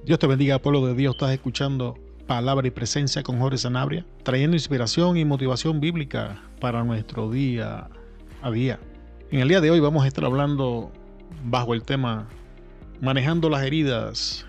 Dios te bendiga, pueblo de Dios. Estás escuchando Palabra y Presencia con Jorge Sanabria, trayendo inspiración y motivación bíblica para nuestro día a día. En el día de hoy vamos a estar hablando bajo el tema manejando las heridas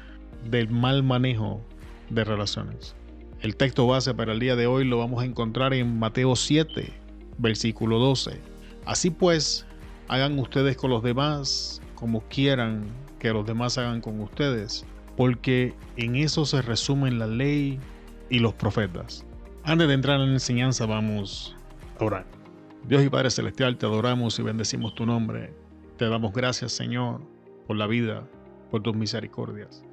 del mal manejo de relaciones. El texto base para el día de hoy lo vamos a encontrar en Mateo 7, versículo 12. Así pues, hagan ustedes con los demás como quieran que los demás hagan con ustedes, porque en eso se resumen la ley y los profetas. Antes de entrar en la enseñanza, vamos a orar. Dios y Padre Celestial, te adoramos y bendecimos tu nombre. Te damos gracias, Señor, por la vida, por tus misericordias.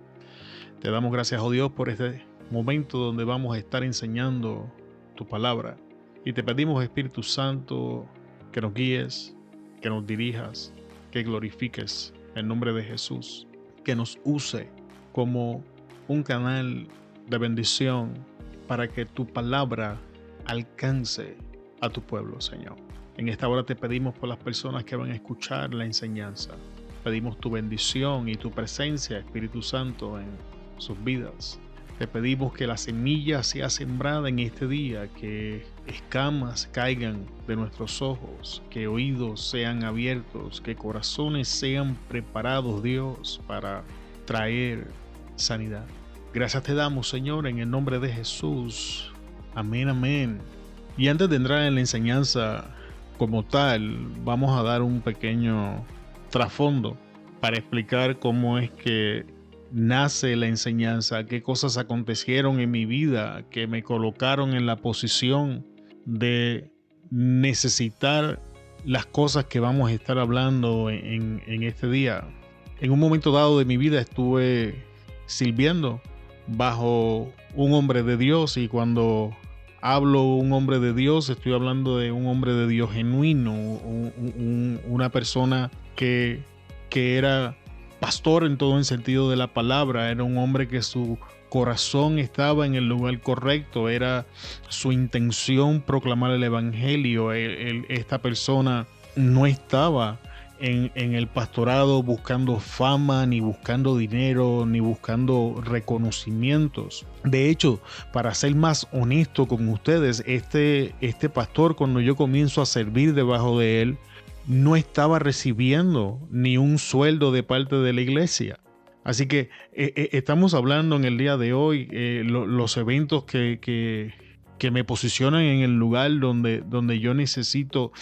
Te damos gracias, oh Dios, por este momento donde vamos a estar enseñando tu palabra. Y te pedimos, Espíritu Santo, que nos guíes, que nos dirijas, que glorifiques el nombre de Jesús, que nos use como un canal de bendición para que tu palabra alcance a tu pueblo, Señor. En esta hora te pedimos por las personas que van a escuchar la enseñanza. Pedimos tu bendición y tu presencia, Espíritu Santo, en sus vidas. Te pedimos que la semilla sea sembrada en este día, que escamas caigan de nuestros ojos, que oídos sean abiertos, que corazones sean preparados, Dios, para traer sanidad. Gracias te damos, Señor, en el nombre de Jesús. Amén, amén. Y antes de entrar en la enseñanza como tal, vamos a dar un pequeño trasfondo para explicar cómo es que nace la enseñanza, qué cosas acontecieron en mi vida que me colocaron en la posición de necesitar las cosas que vamos a estar hablando en este día. En un momento dado de mi vida estuve sirviendo bajo un hombre de Dios, y cuando hablo un hombre de Dios, estoy hablando de un hombre de Dios genuino, una persona que era pastor en todo el sentido de la palabra. Era un hombre que su corazón estaba en el lugar correcto, era su intención proclamar el evangelio. Esta persona no estaba en el pastorado buscando fama, ni buscando dinero, ni buscando reconocimientos. De hecho, para ser más honesto con ustedes, este pastor, cuando yo comienzo a servir debajo de él, no estaba recibiendo ni un sueldo de parte de la iglesia. Así que estamos hablando en el día de hoy los eventos que me posicionan en el lugar donde yo necesito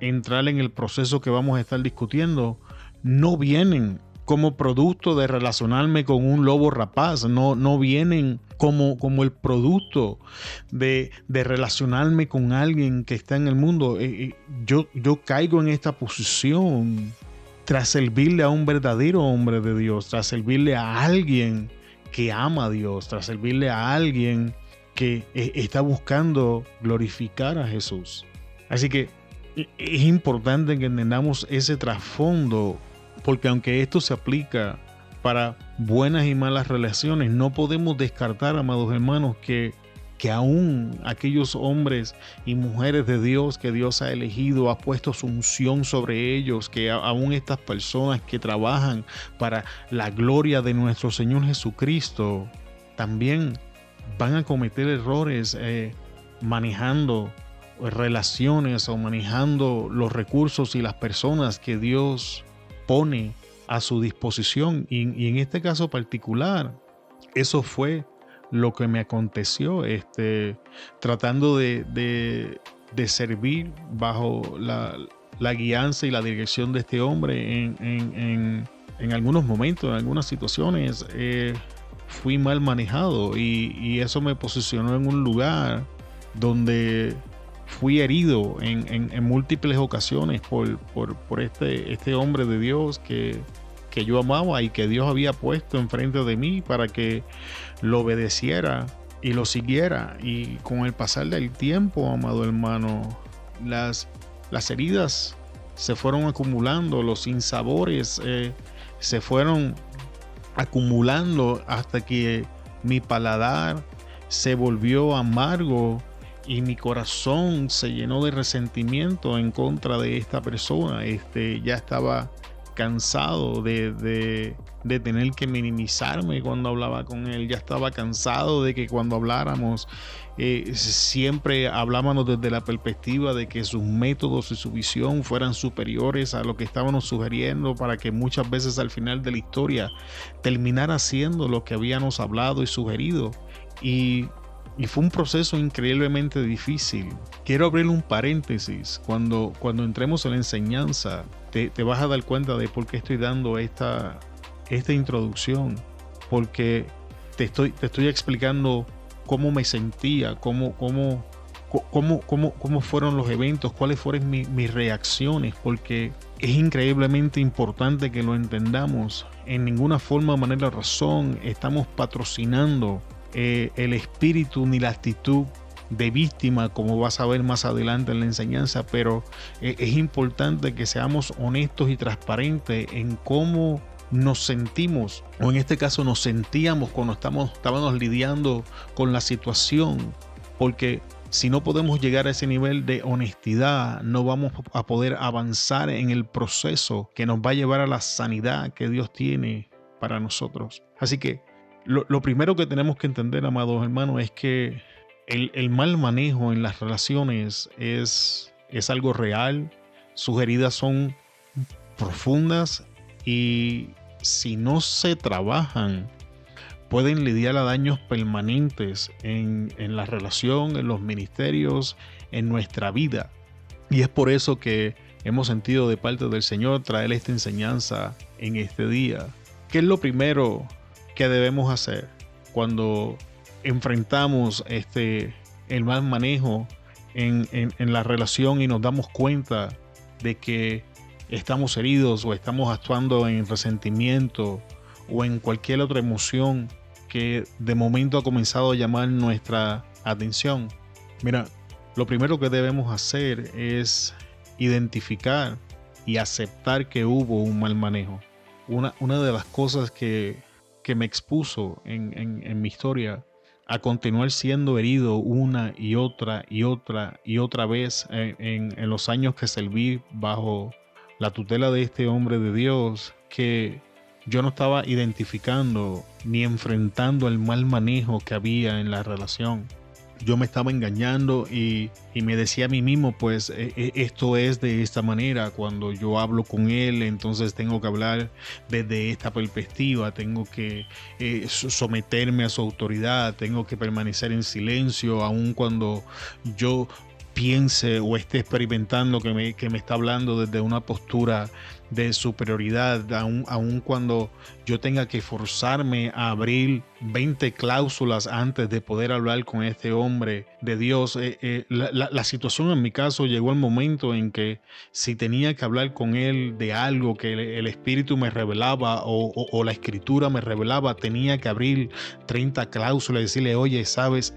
entrar en el proceso que vamos a estar discutiendo, no vienen como producto de relacionarme con un lobo rapaz, no vienen como el producto de relacionarme con alguien que está en el mundo. Yo caigo en esta posición tras servirle a un verdadero hombre de Dios, tras servirle a alguien que ama a Dios, tras servirle a alguien que está buscando glorificar a Jesús. Así que es importante que entendamos ese trasfondo, porque aunque esto se aplica para buenas y malas relaciones, no podemos descartar, amados hermanos, que aún aquellos hombres y mujeres de Dios que Dios ha elegido, ha puesto su unción sobre ellos, que aún estas personas que trabajan para la gloria de nuestro Señor Jesucristo, también van a cometer errores manejando relaciones o manejando los recursos y las personas que Dios pone a su disposición. Y en este caso particular, eso fue lo que me aconteció, tratando de servir bajo la guianza y la dirección de este hombre. En algunos momentos, en algunas situaciones, fui mal manejado, y eso me posicionó en un lugar donde fui herido en múltiples ocasiones por este hombre de Dios que yo amaba y que Dios había puesto enfrente de mí para que lo obedeciera y lo siguiera. Y con el pasar del tiempo, amado hermano, las heridas se fueron acumulando, los sinsabores se fueron acumulando hasta que mi paladar se volvió amargo y mi corazón se llenó de resentimiento en contra de esta persona. Ya estaba cansado de tener que minimizarme cuando hablaba con él. Ya estaba cansado de que cuando habláramos siempre hablábamos desde la perspectiva de que sus métodos y su visión fueran superiores a lo que estábamos sugiriendo, para que muchas veces al final de la historia terminara siendo lo que habíamos hablado y sugerido. Y fue un proceso increíblemente difícil. Quiero abrir un paréntesis. Cuando entremos en la enseñanza, te vas a dar cuenta de por qué estoy dando esta introducción. Porque te estoy explicando cómo me sentía, cómo fueron los eventos, cuáles fueron mis reacciones, porque es increíblemente importante que lo entendamos. En ninguna forma, manera o razón estamos patrocinando el espíritu ni la actitud de víctima, como vas a ver más adelante en la enseñanza, pero es importante que seamos honestos y transparentes en cómo nos sentimos, o en este caso nos sentíamos cuando estábamos lidiando con la situación, porque si no podemos llegar a ese nivel de honestidad, no vamos a poder avanzar en el proceso que nos va a llevar a la sanidad que Dios tiene para nosotros. Así que lo primero que tenemos que entender, amados hermanos, es que el mal manejo en las relaciones es algo real. Sus heridas son profundas y si no se trabajan, pueden lidiar a daños permanentes en la relación, en los ministerios, en nuestra vida. Y es por eso que hemos sentido de parte del Señor traer esta enseñanza en este día. ¿Qué es lo primero que debemos hacer cuando enfrentamos el mal manejo en la relación y nos damos cuenta de que estamos heridos o estamos actuando en resentimiento o en cualquier otra emoción que de momento ha comenzado a llamar nuestra atención? Mira, lo primero que debemos hacer es identificar y aceptar que hubo un mal manejo. Una de las cosas que me expuso en mi historia a continuar siendo herido una y otra vez en los años que serví bajo la tutela de este hombre de Dios, que yo no estaba identificando ni enfrentando el mal manejo que había en la relación. Yo me estaba engañando y me decía a mí mismo, pues esto es de esta manera. Cuando yo hablo con él, entonces tengo que hablar desde esta perspectiva, tengo que someterme a su autoridad, tengo que permanecer en silencio, aun cuando yo piense o esté experimentando que me está hablando desde una postura de superioridad, aun cuando yo tenga que forzarme a abrir 20 cláusulas antes de poder hablar con este hombre de Dios. La situación en mi caso llegó al momento en que si tenía que hablar con él de algo que el Espíritu me revelaba o la Escritura me revelaba, tenía que abrir 30 cláusulas y decirle, oye, sabes,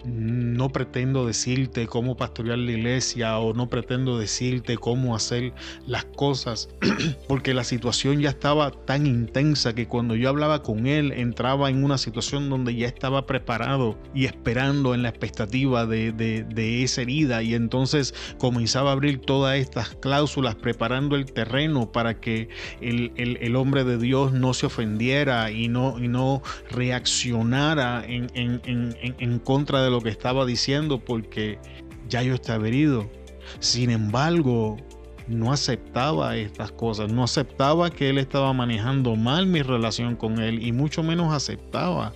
no pretendo decirte cómo pastorear la iglesia o no pretendo decirte cómo hacer las cosas, porque la situación ya estaba tan intensa que cuando yo hablaba con él entraba en una situación donde ya estaba preparado y esperando en la expectativa de esa herida, y entonces comenzaba a abrir todas estas cláusulas preparando el terreno para que el hombre de Dios no se ofendiera y no reaccionara en contra de lo que estaba diciendo, porque ya yo estaba herido. Sin embargo, no aceptaba estas cosas, no aceptaba que él estaba manejando mal mi relación con él, y mucho menos aceptaba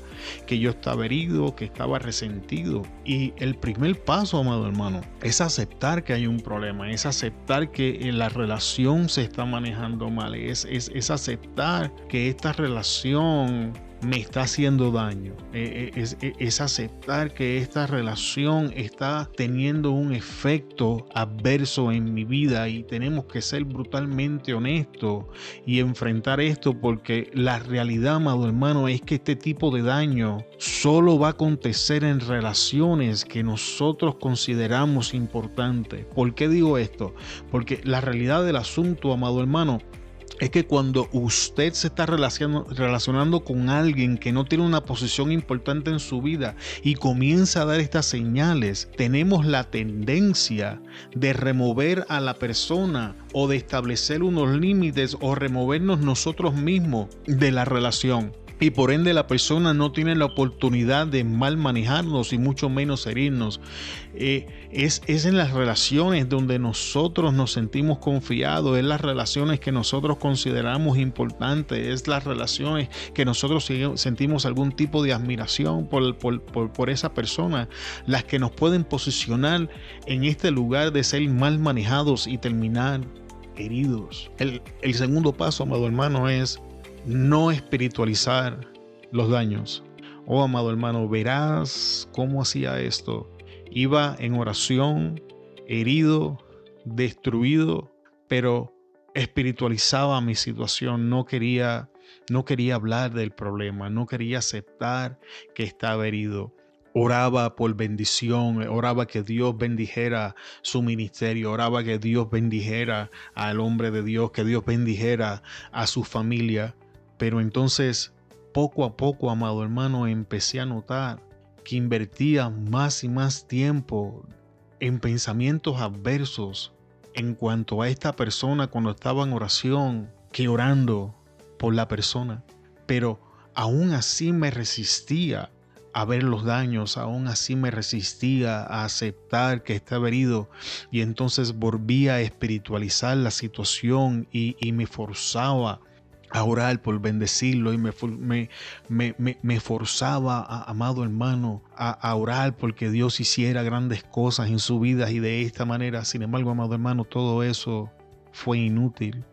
que yo estaba herido, que estaba resentido. Y el primer paso, amado hermano, es aceptar que hay un problema, es aceptar que la relación se está manejando mal, es aceptar que esta relación me está haciendo daño, es aceptar que esta relación está teniendo un efecto adverso en mi vida, y tenemos que ser brutalmente honestos y enfrentar esto, porque la realidad, amado hermano, es que este tipo de daño solo va a acontecer en relaciones que nosotros consideramos importantes. ¿Por qué digo esto? Porque la realidad del asunto, amado hermano, es que cuando usted se está relacionando con alguien que no tiene una posición importante en su vida y comienza a dar estas señales, tenemos la tendencia de remover a la persona o de establecer unos límites o removernos nosotros mismos de la relación. Y por ende la persona no tiene la oportunidad de mal manejarnos y mucho menos herirnos. Es en las relaciones donde nosotros nos sentimos confiados, es las relaciones que nosotros consideramos importantes, es las relaciones que nosotros sentimos algún tipo de admiración por esa persona, las que nos pueden posicionar en este lugar de ser mal manejados y terminar heridos. El segundo paso, amado hermano, es no espiritualizar los daños. Oh, amado hermano, verás cómo hacía esto. Iba en oración, herido, destruido, pero espiritualizaba mi situación. No quería hablar del problema, no quería aceptar que estaba herido. Oraba por bendición, oraba que Dios bendijera su ministerio, oraba que Dios bendijera al hombre de Dios, que Dios bendijera a su familia. Pero entonces, poco a poco, amado hermano, empecé a notar que invertía más y más tiempo en pensamientos adversos en cuanto a esta persona cuando estaba en oración, que orando por la persona. Pero aún así me resistía a ver los daños, aún así me resistía a aceptar que estaba herido, y entonces volvía a espiritualizar la situación y me forzaba a orar por bendecirlo y me forzaba, amado hermano, a orar porque Dios hiciera grandes cosas en su vida y de esta manera. Sin embargo, amado hermano, todo eso fue inútil.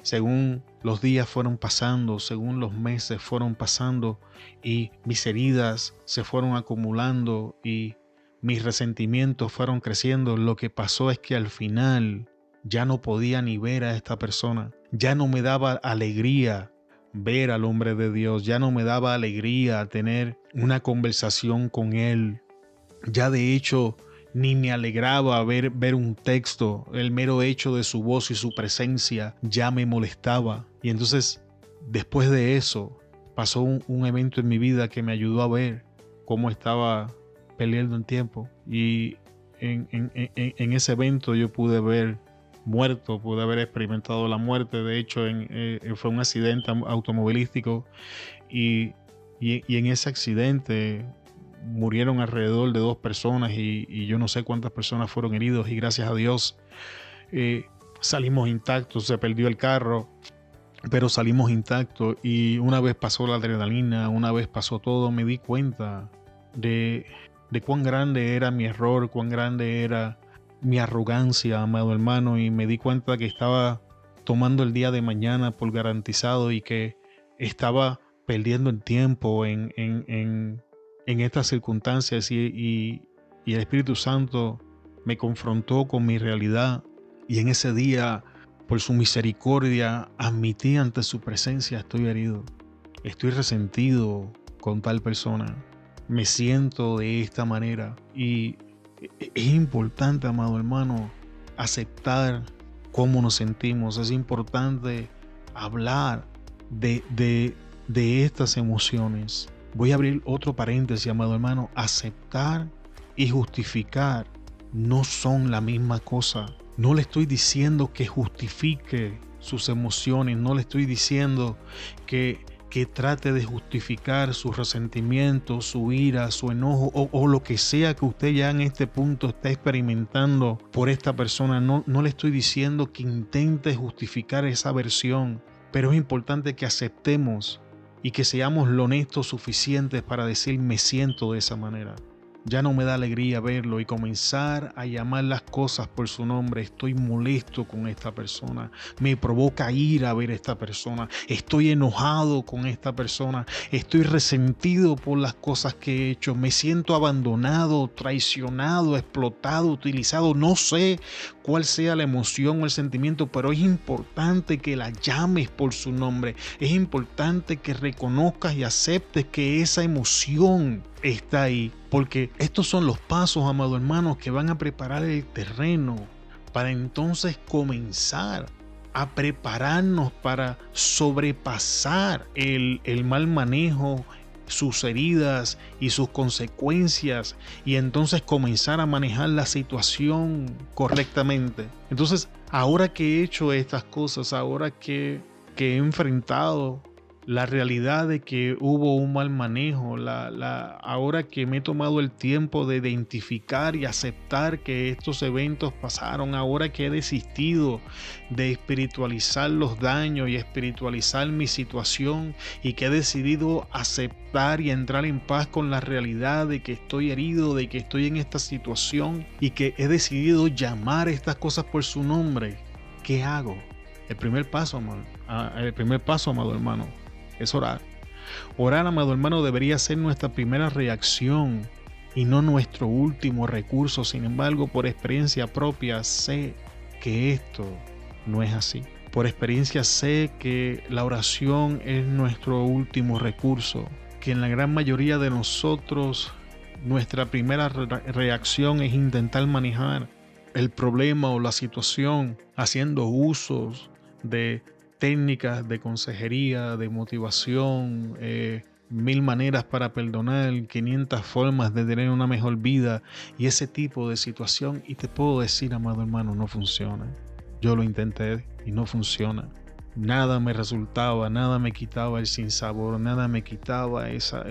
Según los días fueron pasando, según los meses fueron pasando y mis heridas se fueron acumulando y mis resentimientos fueron creciendo, lo que pasó es que al final ya no podía ni ver a esta persona. Ya no me daba alegría ver al hombre de Dios. Ya no me daba alegría tener una conversación con él. Ya de hecho ni me alegraba ver un texto. El mero hecho de su voz y su presencia ya me molestaba. Y entonces, después de eso, pasó un evento en mi vida que me ayudó a ver cómo estaba perdiendo el tiempo. Y en ese evento yo pude ver muerto, pude haber experimentado la muerte. De hecho, fue un accidente automovilístico y en ese accidente murieron alrededor de 2 personas y yo no sé cuántas personas fueron heridos, y gracias a Dios salimos intactos. Se perdió el carro, pero salimos intactos, y una vez pasó la adrenalina, una vez pasó todo, me di cuenta de cuán grande era mi error, cuán grande era mi arrogancia, amado hermano, y me di cuenta que estaba tomando el día de mañana por garantizado y que estaba perdiendo el tiempo en estas circunstancias, y el Espíritu Santo me confrontó con mi realidad, y en ese día, por su misericordia, admití ante su presencia: estoy herido, estoy resentido con tal persona, me siento de esta manera. Y es importante, amado hermano, aceptar cómo nos sentimos. Es importante hablar de estas emociones. Voy a abrir otro paréntesis, amado hermano. Aceptar y justificar no son la misma cosa. No le estoy diciendo que justifique sus emociones. No le estoy diciendo que trate de justificar su resentimiento, su ira, su enojo o lo que sea que usted ya en este punto está experimentando por esta persona. No le estoy diciendo que intente justificar esa versión, pero es importante que aceptemos y que seamos lo honestos suficientes para decir: me siento de esa manera. Ya no me da alegría verlo, y comenzar a llamar las cosas por su nombre. Estoy molesto con esta persona. Me provoca ira ver a esta persona. Estoy enojado con esta persona. Estoy resentido por las cosas que he hecho. Me siento abandonado, traicionado, explotado, utilizado. No sé cuál sea la emoción o el sentimiento, pero es importante que la llames por su nombre. Es importante que reconozcas y aceptes que esa emoción está ahí, porque estos son los pasos, amados hermanos, que van a preparar el terreno para entonces comenzar a prepararnos para sobrepasar el mal manejo, sus heridas y sus consecuencias, y entonces comenzar a manejar la situación correctamente. Entonces, ahora que he hecho estas cosas, ahora que he enfrentado la realidad de que hubo un mal manejo, ahora que me he tomado el tiempo de identificar y aceptar que estos eventos pasaron, ahora que he desistido de espiritualizar los daños y espiritualizar mi situación, y que he decidido aceptar y entrar en paz con la realidad de que estoy herido, de que estoy en esta situación, y que he decidido llamar estas cosas por su nombre, ¿qué hago? El primer paso, amado hermano, es orar. Orar, amado hermano, debería ser nuestra primera reacción y no nuestro último recurso. Sin embargo, por experiencia propia sé que esto no es así. Por experiencia sé que la oración es nuestro último recurso, que en la gran mayoría de nosotros nuestra primera reacción es intentar manejar el problema o la situación haciendo usos de técnicas de consejería, de motivación, 1000 maneras para perdonar, 500 formas de tener una mejor vida y ese tipo de situación. Y te puedo decir, amado hermano, no funciona. Yo lo intenté y no funciona. Nada me resultaba, nada me quitaba el sinsabor, nada me quitaba esa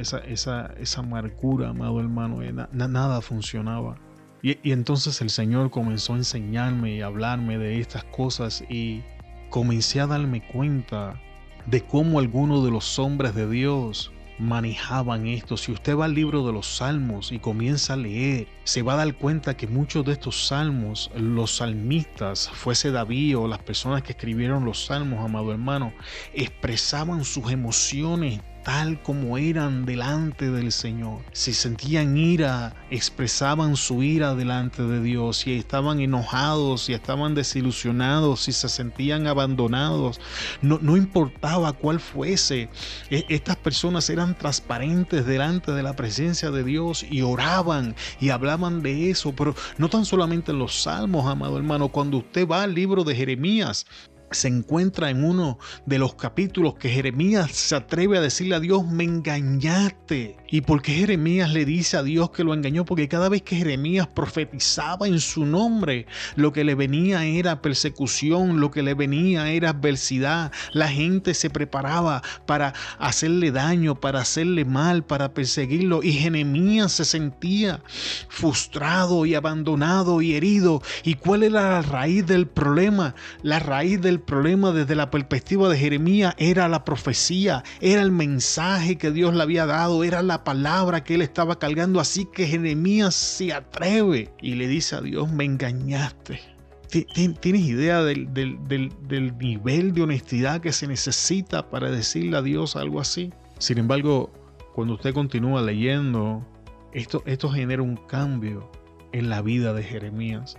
amargura, amado hermano. Nada funcionaba. Y entonces el Señor comenzó a enseñarme y a hablarme de estas cosas, y comencé a darme cuenta de cómo algunos de los hombres de Dios manejaban esto. Si usted va al libro de los Salmos y comienza a leer, se va a dar cuenta que muchos de estos salmos, los salmistas, fuese David o las personas que escribieron los salmos, amado hermano, expresaban sus emociones tal como eran delante del Señor. Si sentían ira, expresaban su ira delante de Dios. Si estaban enojados, si estaban desilusionados, si se sentían abandonados, no importaba cuál fuese. Estas personas eran transparentes delante de la presencia de Dios y oraban y hablaban de eso. Pero no tan solamente en los salmos, amado hermano. Cuando usted va al libro de Jeremías, se encuentra en uno de los capítulos que Jeremías se atreve a decirle a Dios: me engañaste. ¿Y por qué Jeremías le dice a Dios que lo engañó? Porque cada vez que Jeremías profetizaba en su nombre, lo que le venía era persecución, lo que le venía era adversidad. La gente se preparaba para hacerle daño, para hacerle mal, para perseguirlo, y Jeremías se sentía frustrado y abandonado y herido. ¿Y cuál era la raíz del problema? La raíz del problema desde la perspectiva de Jeremías era la profecía, era el mensaje que Dios le había dado, era la palabra que él estaba cargando. Así que Jeremías se atreve y le dice a Dios: me engañaste. ¿Tienes idea del nivel de honestidad que se necesita para decirle a Dios algo así? Sin embargo, cuando usted continúa leyendo, esto genera un cambio en la vida de Jeremías.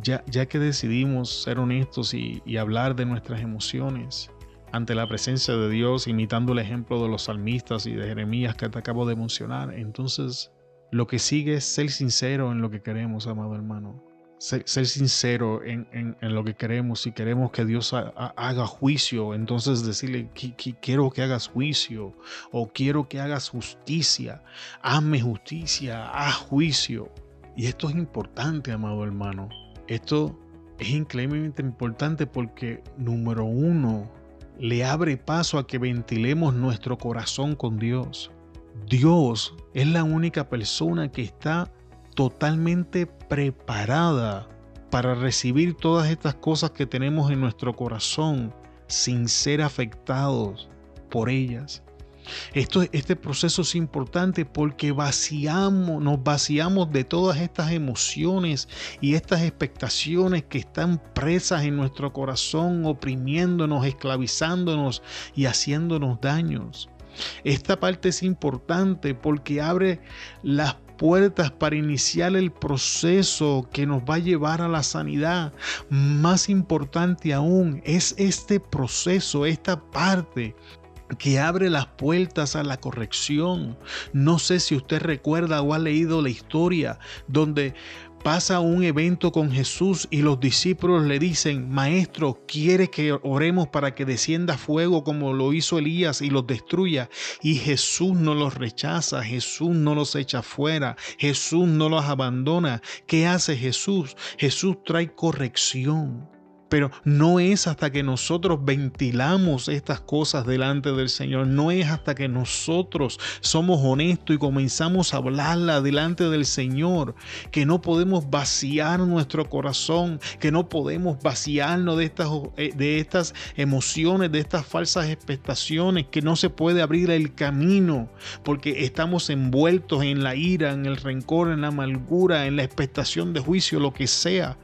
Ya que decidimos ser honestos y hablar de nuestras emociones ante la presencia de Dios, imitando el ejemplo de los salmistas y de Jeremías que te acabo de mencionar, entonces lo que sigue es ser sincero en lo que queremos, amado hermano. Ser sincero en lo que queremos. Si queremos que Dios haga juicio, entonces decirle: quiero que hagas juicio, o quiero que hagas justicia. Hazme justicia, haz juicio. Y esto es importante, amado hermano. Esto es increíblemente importante porque, número uno, le abre paso a que ventilemos nuestro corazón con Dios. Dios es la única persona que está totalmente preparada para recibir todas estas cosas que tenemos en nuestro corazón sin ser afectados por ellas. Este proceso es importante porque nos vaciamos de todas estas emociones y estas expectaciones que están presas en nuestro corazón, oprimiéndonos, esclavizándonos y haciéndonos daños. Esta parte es importante porque abre las puertas para iniciar el proceso que nos va a llevar a la sanidad. Más importante aún es este proceso, esta parte que abre las puertas a la corrección. No sé si usted recuerda o ha leído la historia donde pasa un evento con Jesús y los discípulos le dicen: Maestro, ¿quiere que oremos para que descienda fuego como lo hizo Elías y los destruya? Y Jesús no los rechaza, Jesús no los echa fuera, Jesús no los abandona. ¿Qué hace Jesús? Jesús trae corrección. Pero no es hasta que nosotros ventilamos estas cosas delante del Señor, no es hasta que nosotros somos honestos y comenzamos a hablarla delante del Señor, que no podemos vaciar nuestro corazón, que no podemos vaciarnos de estas emociones, de estas falsas expectaciones, que no se puede abrir el camino, porque estamos envueltos en la ira, en el rencor, en la amargura, en la expectación de juicio, lo que sea.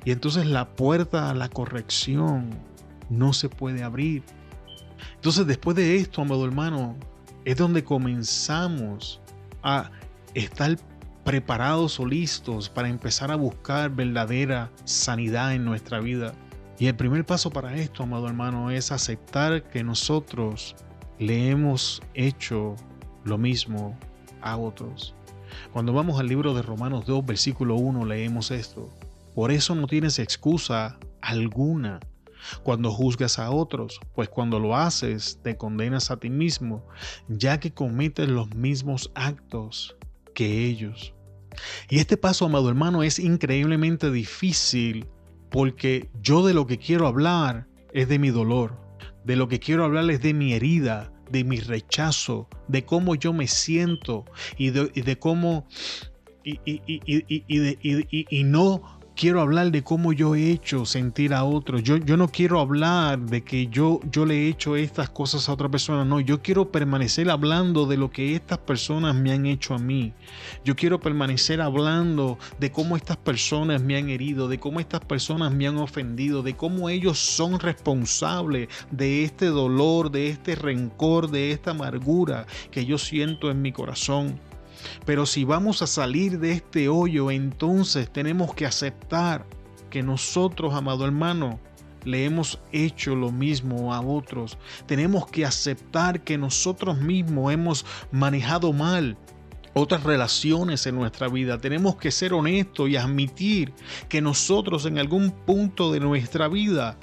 Y entonces la puerta a la corrección no se puede abrir. Entonces, después de esto, amado hermano, es donde comenzamos a estar preparados o listos para empezar a buscar verdadera sanidad en nuestra vida. Y el primer paso para esto, amado hermano, es aceptar que nosotros le hemos hecho lo mismo a otros. Cuando vamos al libro de Romanos 2, versículo 1, leemos esto: Por eso no tienes excusa alguna cuando juzgas a otros, pues cuando lo haces te condenas a ti mismo, ya que cometes los mismos actos que ellos. Y este paso, amado hermano, es increíblemente difícil, porque yo de lo que quiero hablar es de mi dolor, de lo que quiero hablar es de mi herida, de mi rechazo, de cómo yo me siento y de cómo y no quiero hablar de cómo yo he hecho sentir a otros. Yo no quiero hablar de que yo le he hecho estas cosas a otra persona. No, yo quiero permanecer hablando de lo que estas personas me han hecho a mí. Yo quiero permanecer hablando de cómo estas personas me han herido, de cómo estas personas me han ofendido, de cómo ellos son responsables de este dolor, de este rencor, de esta amargura que yo siento en mi corazón. Pero si vamos a salir de este hoyo, entonces tenemos que aceptar que nosotros, amado hermano, le hemos hecho lo mismo a otros. Tenemos que aceptar que nosotros mismos hemos manejado mal otras relaciones en nuestra vida. Tenemos que ser honestos y admitir que nosotros en algún punto de nuestra vida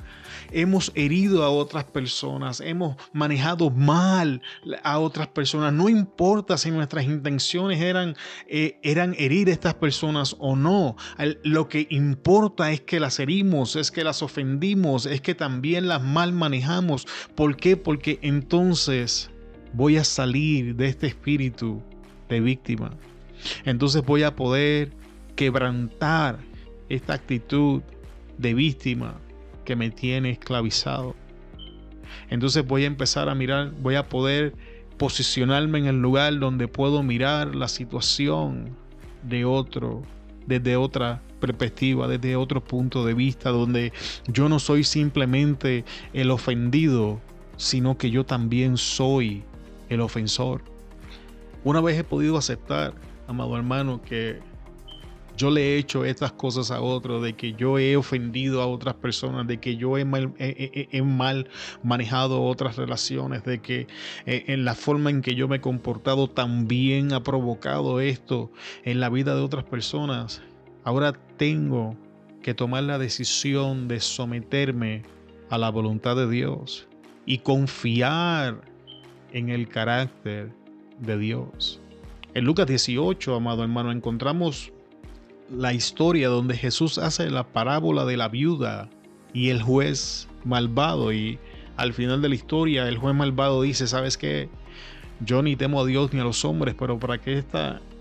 hemos herido a otras personas, hemos manejado mal a otras personas. No importa si nuestras intenciones eran herir a estas personas o no. Lo que importa es que las herimos, es que las ofendimos, es que también las mal manejamos. ¿Por qué? Porque entonces voy a salir de este espíritu de víctima. Entonces voy a poder quebrantar esta actitud de víctima que me tiene esclavizado. Entonces voy a empezar a mirar, voy a poder posicionarme en el lugar donde puedo mirar la situación de otro, desde otra perspectiva, desde otro punto de vista, donde yo no soy simplemente el ofendido, sino que yo también soy el ofensor. Una vez he podido aceptar, amado hermano, que yo le he hecho estas cosas a otros, de que yo he ofendido a otras personas, de que yo he mal manejado otras relaciones, de que en la forma en que yo me he comportado también ha provocado esto en la vida de otras personas. Ahora tengo que tomar la decisión de someterme a la voluntad de Dios y confiar en el carácter de Dios. En Lucas 18, amado hermano, encontramos la historia donde Jesús hace la parábola de la viuda y el juez malvado, y al final de la historia el juez malvado dice: ¿sabes qué? Yo ni temo a Dios ni a los hombres, pero para que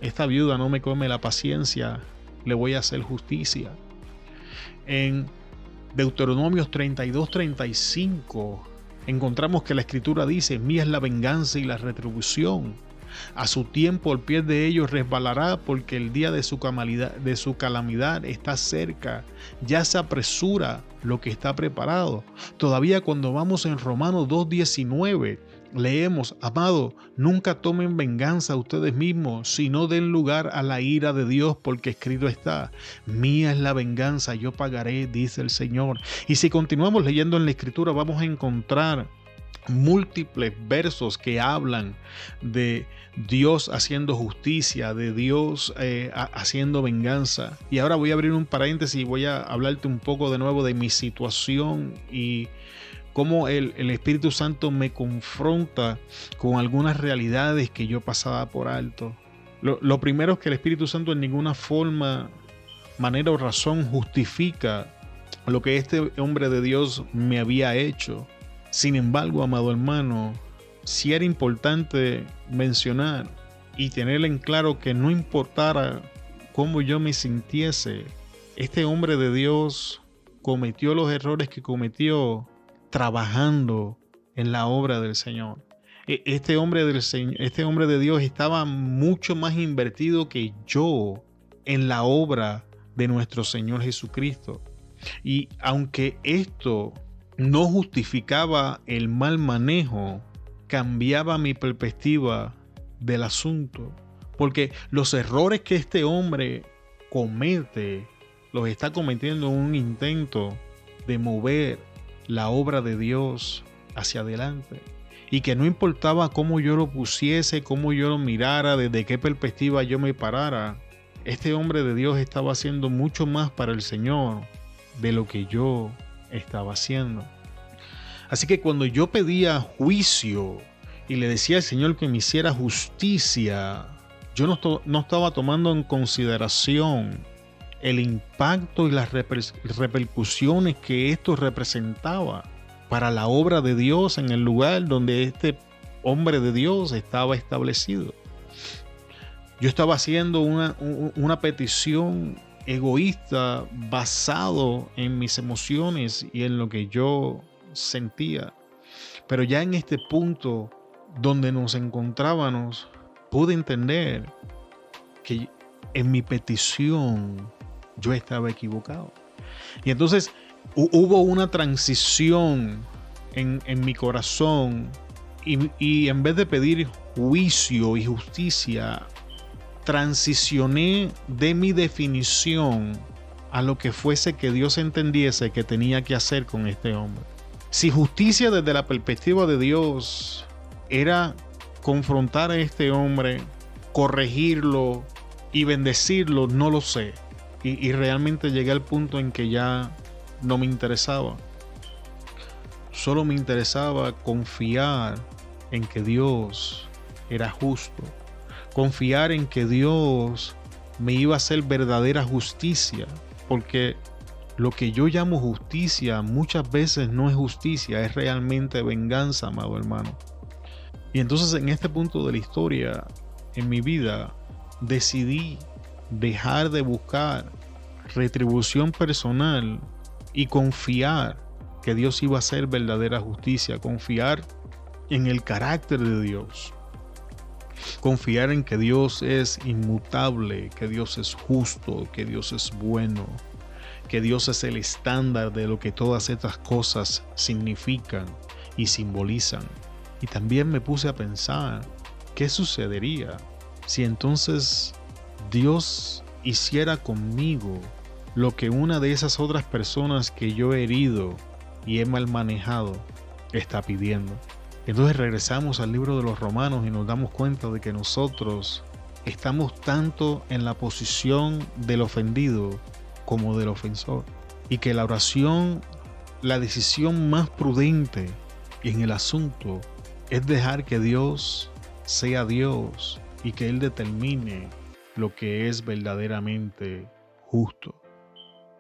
esta viuda no me come la paciencia, le voy a hacer justicia. En Deuteronomios 32-35 encontramos que la escritura dice: mía es la venganza y la retribución. A su tiempo el pie de ellos resbalará, porque el día de su calamidad está cerca. Ya se apresura lo que está preparado. Todavía cuando vamos en Romanos 2:19 leemos: amado, nunca tomen venganza ustedes mismos, sino den lugar a la ira de Dios, porque escrito está: mía es la venganza, yo pagaré, dice el Señor. Y si continuamos leyendo en la escritura, vamos a encontrar múltiples versos que hablan de Dios haciendo justicia, de Dios haciendo venganza. Y ahora voy a abrir un paréntesis y voy a hablarte un poco de nuevo de mi situación y cómo el Espíritu Santo me confronta con algunas realidades que yo pasaba por alto. Lo primero es que el Espíritu Santo en ninguna forma, manera o razón justifica lo que este hombre de Dios me había hecho. Sin embargo, amado hermano, sí era importante mencionar y tener en claro que no importara cómo yo me sintiese, este hombre de Dios cometió los errores que cometió trabajando en la obra del Señor. Este hombre de Dios estaba mucho más invertido que yo en la obra de nuestro Señor Jesucristo. Y aunque esto no justificaba el mal manejo, cambiaba mi perspectiva del asunto, porque los errores que este hombre comete los está cometiendo en un intento de mover la obra de Dios hacia adelante, y que no importaba cómo yo lo pusiese, cómo yo lo mirara, desde qué perspectiva yo me parara, este hombre de Dios estaba haciendo mucho más para el Señor de lo que yo estaba haciendo. Así que cuando yo pedía juicio y le decía al Señor que me hiciera justicia, yo no estaba tomando en consideración el impacto y las repercusiones que esto representaba para la obra de Dios en el lugar donde este hombre de Dios estaba establecido. Yo estaba haciendo una petición egoísta basado en mis emociones y en lo que yo sentía. Pero ya en este punto donde nos encontrábamos, pude entender que en mi petición yo estaba equivocado. Y entonces hubo una transición en mi corazón y en vez de pedir juicio y justicia, transicioné de mi definición a lo que fuese que Dios entendiese que tenía que hacer con este hombre. Si justicia desde la perspectiva de Dios era confrontar a este hombre, corregirlo y bendecirlo, no lo sé. Y realmente llegué al punto en que ya no me interesaba. Solo me interesaba confiar en que Dios era justo. Confiar en que Dios me iba a hacer verdadera justicia. Porque lo que yo llamo justicia muchas veces no es justicia, es realmente venganza, amado hermano. Y entonces en este punto de la historia, en mi vida, decidí dejar de buscar retribución personal y confiar que Dios iba a hacer verdadera justicia, confiar en el carácter de Dios, confiar en que Dios es inmutable, que Dios es justo, que Dios es bueno, que Dios es el estándar de lo que todas estas cosas significan y simbolizan. Y también me puse a pensar, ¿qué sucedería si entonces Dios hiciera conmigo lo que una de esas otras personas que yo he herido y he mal manejado está pidiendo? Entonces regresamos al libro de los Romanos y nos damos cuenta de que nosotros estamos tanto en la posición del ofendido como del ofensor, y que la oración, la decisión más prudente en el asunto es dejar que Dios sea Dios y que Él determine lo que es verdaderamente justo.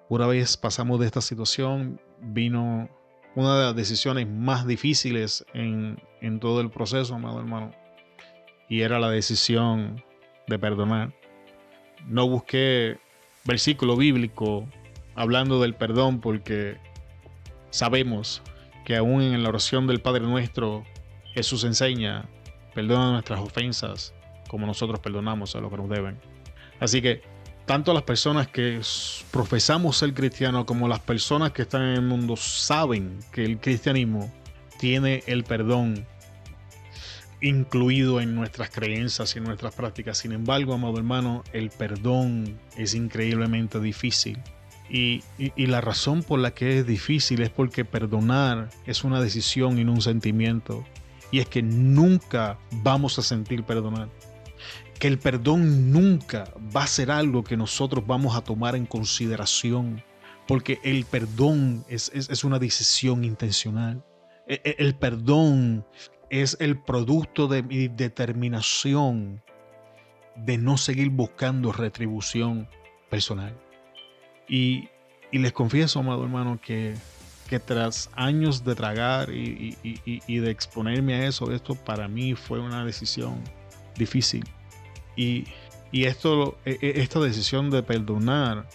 Una vez pasamos de esta situación, vino una de las decisiones más difíciles en todo el proceso, amado hermano, y era la decisión de perdonar. No busqué versículo bíblico hablando del perdón, porque sabemos que aún en la oración del Padre Nuestro, Jesús enseña: perdona nuestras ofensas como nosotros perdonamos a los que nos deben. Así que tanto las personas que profesamos ser cristianos como las personas que están en el mundo saben que el cristianismo tiene el perdón incluido en nuestras creencias y en nuestras prácticas. Sin embargo, amado hermano, el perdón es increíblemente difícil. Y la razón por la que es difícil es porque perdonar es una decisión y no un sentimiento. Y es que nunca vamos a sentir perdonar. Que el perdón nunca va a ser algo que nosotros vamos a tomar en consideración. Porque el perdón es una decisión intencional. El perdón es el producto de mi determinación de no seguir buscando retribución personal. Y les confieso, amado hermano, que tras años de tragar y de exponerme a eso, esto para mí fue una decisión difícil. Y esta decisión de perdonar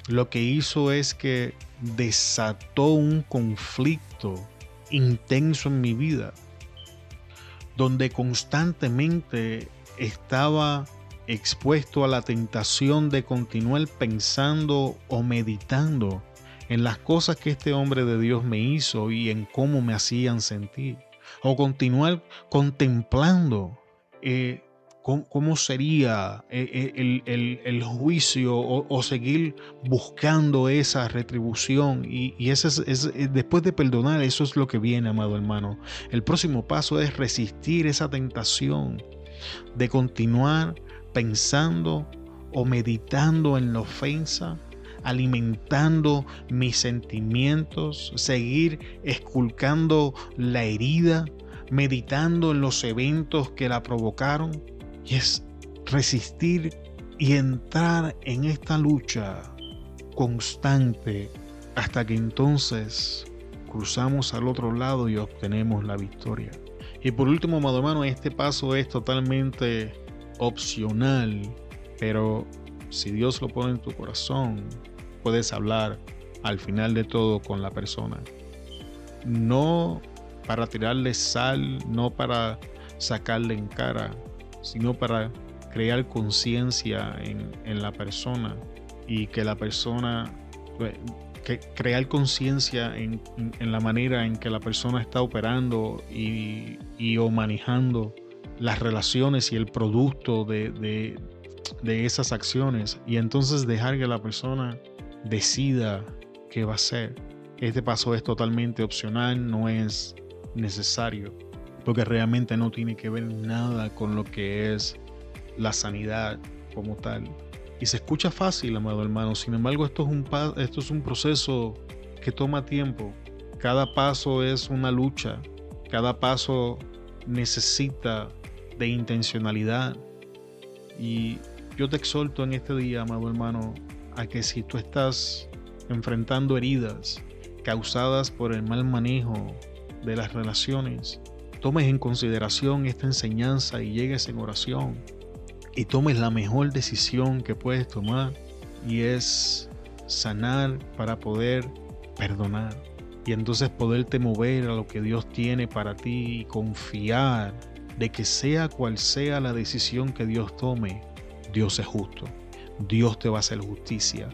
lo que hizo es que desató un conflicto intenso en mi vida, donde constantemente estaba expuesto a la tentación de continuar pensando o meditando en las cosas que este hombre de Dios me hizo y en cómo me hacían sentir, o continuar contemplando cómo sería el juicio, o seguir buscando esa retribución. Y ese después de perdonar, eso es lo que viene, amado hermano. El próximo paso es resistir esa tentación de continuar pensando o meditando en la ofensa, alimentando mis sentimientos, seguir esculcando la herida, meditando en los eventos que la provocaron. Y es resistir y entrar en esta lucha constante hasta que entonces cruzamos al otro lado y obtenemos la victoria. Y por último, amado hermano, este paso es totalmente opcional, pero si Dios lo pone en tu corazón, puedes hablar al final de todo con la persona. No para tirarle sal, no para sacarle en cara, sino para crear conciencia en la persona, y que la persona, crear conciencia en la manera en que la persona está operando o manejando las relaciones y el producto de esas acciones, y entonces dejar que la persona decida qué va a hacer. Este paso es totalmente opcional, no es necesario, porque realmente no tiene que ver nada con lo que es la sanidad como tal. Y se escucha fácil, amado hermano, sin embargo esto es un proceso que toma tiempo. Cada paso es una lucha, cada paso necesita de intencionalidad. Y yo te exhorto en este día, amado hermano, a que si tú estás enfrentando heridas causadas por el mal manejo de las relaciones, tomes en consideración esta enseñanza y llegues en oración y tomes la mejor decisión que puedes tomar, y es sanar para poder perdonar, y entonces poderte mover a lo que Dios tiene para ti y confiar de que sea cual sea la decisión que Dios tome, Dios es justo, Dios te va a hacer justicia,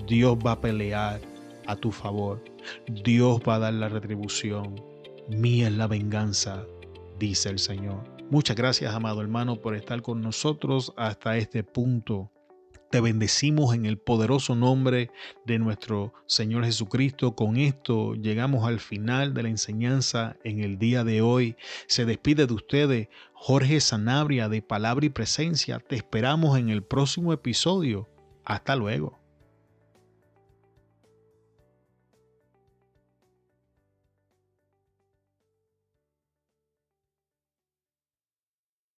Dios va a pelear a tu favor, Dios va a dar la retribución. Mía es la venganza, dice el Señor. Muchas gracias, amado hermano, por estar con nosotros hasta este punto. Te bendecimos en el poderoso nombre de nuestro Señor Jesucristo. Con esto llegamos al final de la enseñanza en el día de hoy. Se despide de ustedes Jorge Sanabria de Palabra y Presencia. Te esperamos en el próximo episodio. Hasta luego.